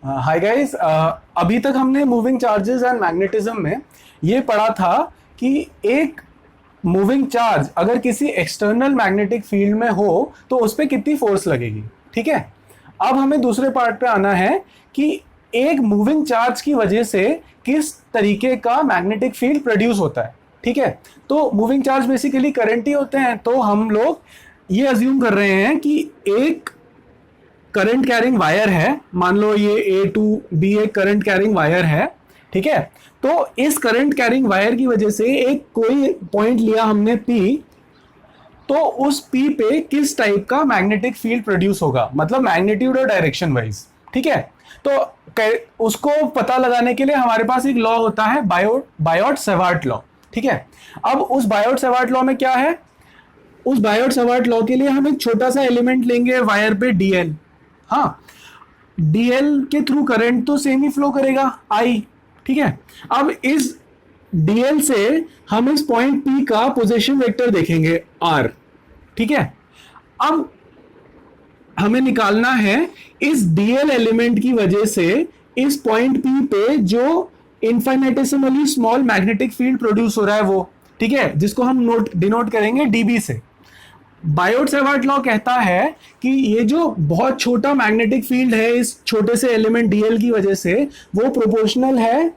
Hi guys, अभी तक हमने मूविंग चार्जेस एंड मैग्नेटिज्म में ये पढ़ा था कि एक मूविंग चार्ज अगर किसी एक्सटर्नल मैग्नेटिक फील्ड में हो तो उस पर कितनी फोर्स लगेगी। ठीक है, अब हमें दूसरे पार्ट पे आना है कि एक मूविंग चार्ज की वजह से किस तरीके का मैग्नेटिक फील्ड प्रोड्यूस होता है। ठीक है, तो मूविंग चार्ज बेसिकली करंट ही होते हैं, तो हम लोग ये अज्यूम कर रहे हैं कि एक करंट कैरिंग वायर है, मान लो ये ए टू बी एक करंट कैरिंग वायर है। ठीक है, तो इस करंट कैरिंग वायर की वजह से एक कोई पॉइंट लिया हमने पी, तो उस पी पे किस टाइप का मैग्नेटिक फील्ड प्रोड्यूस होगा, मतलब मैग्नीट्यूड और डायरेक्शन वाइज। ठीक है, तो उसको पता लगाने के लिए हमारे पास एक लॉ होता है, बायोट सेवार्ट लॉ। ठीक है, अब उस बायोट सेवार्ट लॉ में क्या है, उस बायोट सेवार्ट लॉ के लिए हम एक छोटा सा एलिमेंट लेंगे वायर पे डीएल। हाँ, डीएल के थ्रू करंट तो सेम ही फ्लो करेगा आई। ठीक है, अब इस डीएल से हम इस पॉइंट पी का पोजीशन वेक्टर देखेंगे आर। ठीक है, अब हमें निकालना है इस डीएल एलिमेंट की वजह से इस पॉइंट पी पे जो इनफाइनेटेसिमली स्मॉल मैग्नेटिक फील्ड प्रोड्यूस हो रहा है वो। ठीक है, जिसको हम डिनोट करेंगे डीबी से। बायोट सेवार्ट लॉ कहता है कि ये जो बहुत छोटा मैग्नेटिक फील्ड है इस छोटे से एलिमेंट डीएल की वजह से, वो प्रोपोर्शनल है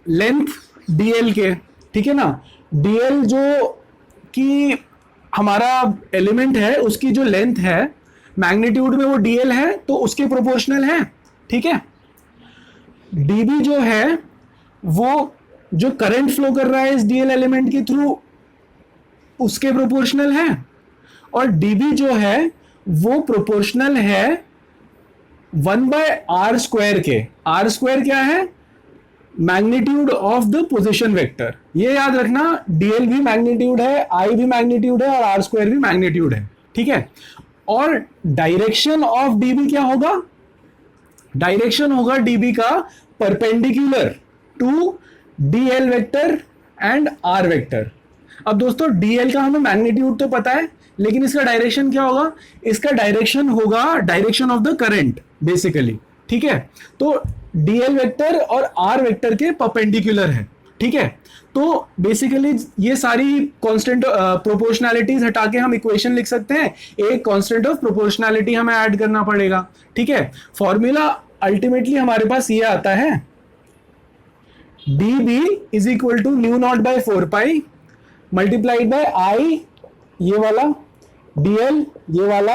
लेंथ डीएल के। ठीक है ना, डीएल जो कि हमारा एलिमेंट है उसकी जो लेंथ है मैग्नीट्यूड में वो डीएल है, तो उसके प्रोपोर्शनल है। ठीक है, डीबी जो है वो जो करंट फ्लो कर रहा है इस डीएल एलिमेंट के थ्रू उसके प्रोपोर्शनल है, और डीबी जो है वो प्रोपोर्शनल है 1/r² के। आर स्क्वायर क्या है, magnitude of the position vector. ये याद रखना, डीएल भी मैग्नीट्यूड है, आई भी मैग्नीट्यूड है और आर स्क्वायर भी मैग्नीट्यूड है। ठीक है, और डायरेक्शन ऑफ डीबी क्या होगा, डायरेक्शन होगा डीबी का perpendicular to DL vector and R vector. अब दोस्तों डीएल का हमें मैग्नीट्यूड तो पता है, लेकिन इसका डायरेक्शन क्या होगा, इसका डायरेक्शन होगा direction of the current basically. ठीक है, तो डीएल वेक्टर और आर वेक्टर के परपेंडिकुलर है। ठीक है, तो बेसिकली ये सारी कांस्टेंट प्रोपोर्शनैलिटीज हटा के हम इक्वेशन लिख सकते हैं, एक कांस्टेंट ऑफ प्रोपोर्शनैलिटी हमें ऐड करना पड़ेगा। ठीक है, फॉर्मूला अल्टीमेटली हमारे पास ये आता है, dB is equal to mu naught by 4 multiplied by I ये वाला, डीएल ये वाला,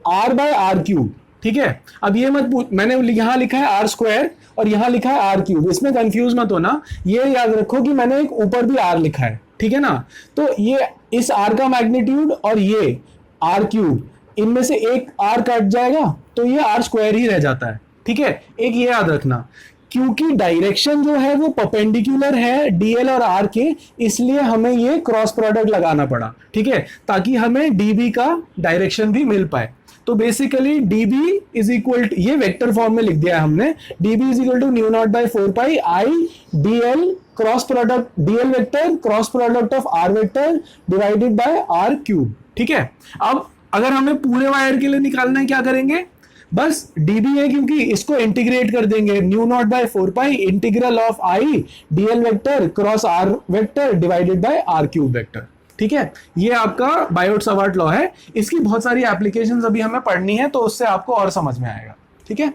आर बाय आर क्यूब। ठीक है, अब ये मत पूछ, मैंने यहां लिखा है आर स्क्वायर और यहां लिखा है आर क्यूब, इसमें कंफ्यूज मत होना। ये याद रखो कि मैंने एक ऊपर भी आर लिखा है। ठीक है ना, तो ये इस आर का मैग्नीट्यूड और ये आर क्यूब, इनमें से एक आर कट जाएगा तो ये आर स्क्वायर ही रह जाता है। ठीक है, एक ये याद रखना, क्योंकि डायरेक्शन जो है वो परपेंडिकुलर है डीएल और आर के, इसलिए हमें ये क्रॉस प्रोडक्ट लगाना पड़ा। ठीक है, ताकि हमें डीबी का डायरेक्शन भी मिल पाए। तो basically DB is equal to, ये वेक्टर फॉर्म में लिख दिया है हमने, DB is equal to mu naught by 4 I DL cross product DL vector cross product of R vector divided by R cube. ठीक है, अब अगर हमें पूरे वायर के लिए निकालना है क्या करेंगे, बस डीबी है क्योंकि इसको इंटीग्रेट कर देंगे, mu naught by 4 integral of I DL vector cross R vector divided by R cube vector. ठीक है, ये आपका बायोट सेवार्ट लॉ है। इसकी बहुत सारी एप्लीकेशंस अभी हमें पढ़नी है, तो उससे आपको और समझ में आएगा। ठीक है,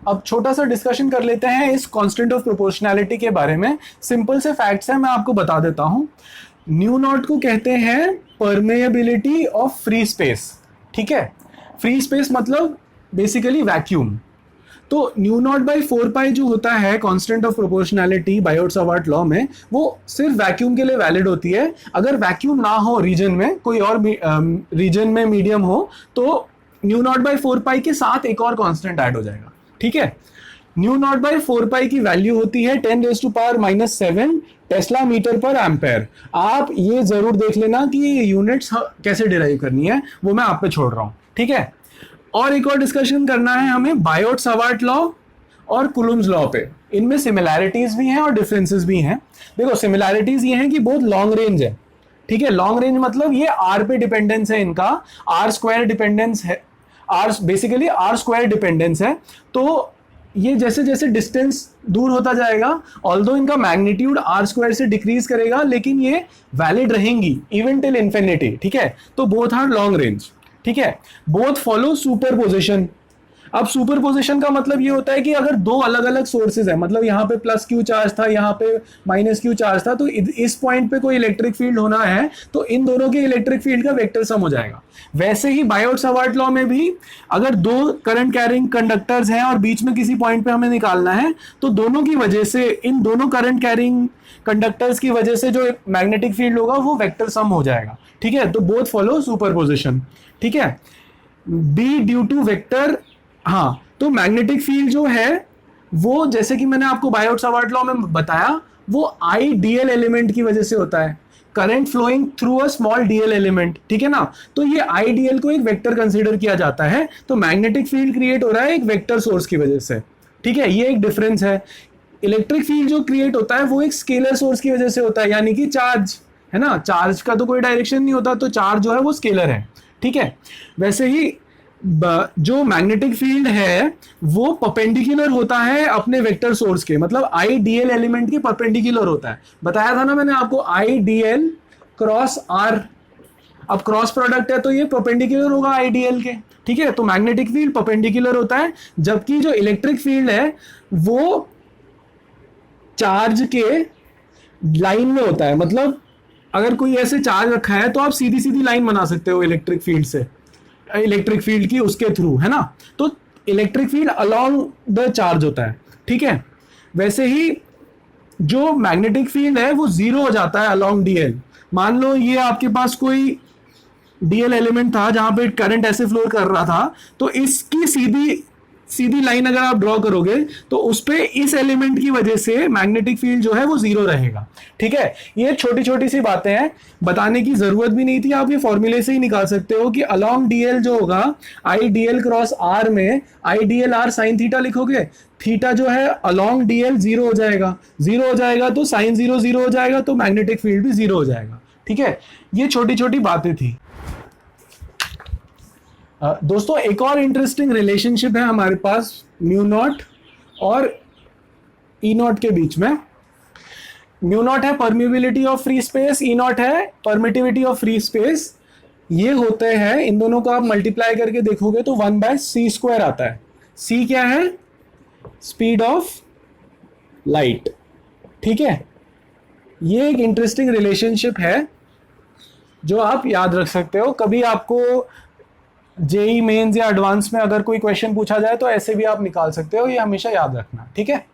अब छोटा सा डिस्कशन कर लेते हैं इस कांस्टेंट ऑफ प्रोपोर्शनैलिटी के बारे में। सिंपल से फैक्ट्स हैं, मैं आपको बता देता हूं। न्यू नॉट को कहते हैं परमेएबिलिटी ऑफ फ्री स्पेस। ठीक है, फ्री स्पेस मतलब बेसिकली वैक्यूम। तो न्यू नॉट बाई 4 जो होता है constant of proportionality Biot Savart law में, वो सिर्फ वैक्यूम के लिए वैलिड होती है। अगर वैक्यूम ना हो रीजन में, कोई और रीजन में मीडियम हो, तो न्यू नॉट बाई 4 के साथ एक और कांस्टेंट ऐड हो जाएगा। ठीक है, न्यू नॉट बाई 4 की वैल्यू होती है 10⁻⁻7 टेस्ला मीटर पर एम्पेयर। आप ये जरूर देख लेना कि यूनिट्स कैसे डिराइव करनी है, वो मैं आप पे छोड़ रहा हूं। ठीक है, और एक और डिस्कशन करना है हमें बायोट सेवार्ट लॉ और कुलम्ब्स लॉ पे। इनमें सिमिलैरिटीज भी हैं और डिफरेंसेस भी हैं। देखो सिमिलैरिटीज ये हैं कि बहुत लॉन्ग रेंज है। ठीक है, लॉन्ग रेंज मतलब ये आर पे डिपेंडेंस है इनका, आर स्क्वायर डिपेंडेंस है, R basically R square dependence है। तो ये जैसे जैसे डिस्टेंस दूर होता जाएगा, ऑल्दो इनका मैग्नीट्यूड आर स्क्वायर से डिक्रीज करेगा, लेकिन ये वैलिड रहेंगी इवन टिल इंफिनिटी। ठीक है, तो बोथ आर लॉन्ग रेंज। ठीक है, बोथ फॉलो सुपरपोजिशन। अब सुपरपोजिशन का मतलब ये होता है कि अगर दो अलग अलग सोर्सेज है, मतलब यहाँ पे प्लस क्यू चार्ज था, यहाँ पे माइनस क्यू चार्ज था, तो इस पॉइंट पे कोई इलेक्ट्रिक फील्ड होना है तो इन दोनों के इलेक्ट्रिक फील्ड का वेक्टर सम हो जाएगा। वैसे ही बायोट-सावर्ट लॉ में भी अगर दो करंट कैरिंग कंडक्टर्स हैं और बीच में किसी पॉइंट पे हमें निकालना है, तो दोनों की वजह से, इन दोनों करंट कैरिंग कंडक्टर्स की वजह से जो मैग्नेटिक फील्ड होगा वो वेक्टर सम हो जाएगा। ठीक है, तो बोथ फॉलो सुपरपोजिशन। ठीक है, बी ड्यू टू वेक्टर। हाँ, तो मैग्नेटिक फील्ड जो है वो, जैसे कि मैंने आपको बायोट-सावर्ट लॉ में बताया, वो आई डीएल एलिमेंट की वजह से होता है, current flowing through a small DL element. ठीक है ना, तो ये आई डीएल को एक वेक्टर कंसीडर किया जाता है, तो मैग्नेटिक फील्ड क्रिएट हो रहा है एक वेक्टर सोर्स की वजह से। ठीक है, ये एक डिफरेंस है। इलेक्ट्रिक फील्ड जो क्रिएट होता है वो एक स्केलर सोर्स की वजह से होता है, यानी कि चार्ज है ना, चार्ज का तो कोई डायरेक्शन नहीं होता, तो चार्ज जो है वो स्केलर है। ठीक है, वैसे ही जो मैग्नेटिक फील्ड है वो परपेंडिकुलर होता है अपने वेक्टर सोर्स के, मतलब आई डीएल एलिमेंट के परपेंडिकुलर होता है। बताया था ना मैंने आपको, आई डीएल क्रॉस आर। अब क्रॉस प्रोडक्ट है तो ये परपेंडिकुलर होगा आई डीएल के। ठीक है, तो मैग्नेटिक फील्ड परपेंडिकुलर होता है, जबकि जो इलेक्ट्रिक फील्ड है वो चार्ज के लाइन में होता है। मतलब अगर कोई ऐसे चार्ज रखा है तो आप सीधी सीधी लाइन बना सकते हो इलेक्ट्रिक फील्ड से, इलेक्ट्रिक फील्ड की उसके थ्रू, है ना। तो electric field along the charge होता है। ठीक है, वैसे ही जो मैग्नेटिक फील्ड है वो जीरो हो जाता है अलोंग डीएल। मान लो ये आपके पास कोई डीएल एलिमेंट था जहां पे करंट ऐसे फ्लो कर रहा था, तो इसकी सीधी सीधी लाइन अगर आप ड्रॉ करोगे तो उस पे इस एलिमेंट की वजह से मैग्नेटिक फील्ड जो है वो जीरो रहेगा। ठीक है, ये छोटी छोटी सी बातें हैं, बताने की जरूरत भी नहीं थी, आप ये फॉर्मूले से ही निकाल सकते हो कि अलोंग डीएल जो होगा आई डीएल क्रॉस आर में आई डीएल आर साइन थीटा लिखोगे, थीटा जो है अलोंग डीएल जीरो हो जाएगा, जीरो हो जाएगा तो साइन जीरो जीरो हो जाएगा, तो मैग्नेटिक फील्ड भी जीरो हो जाएगा। ठीक है, ये छोटी छोटी बातें थी। दोस्तों एक और इंटरेस्टिंग रिलेशनशिप है हमारे पास म्यू नॉट और ई नॉट के बीच में। म्यू नॉट है permeability of free space, E not है परमिटिविटी ऑफ फ्री स्पेस। ये होते हैं, इन दोनों को आप मल्टीप्लाई करके देखोगे तो 1/c² आता है। c क्या है? Speed of light. ठीक है, ये एक इंटरेस्टिंग रिलेशनशिप है जो आप याद रख सकते हो। कभी आपको जेई मेंस या एडवांस में अगर कोई क्वेश्चन पूछा जाए तो ऐसे भी आप निकाल सकते हो, ये हमेशा याद रखना। ठीक है।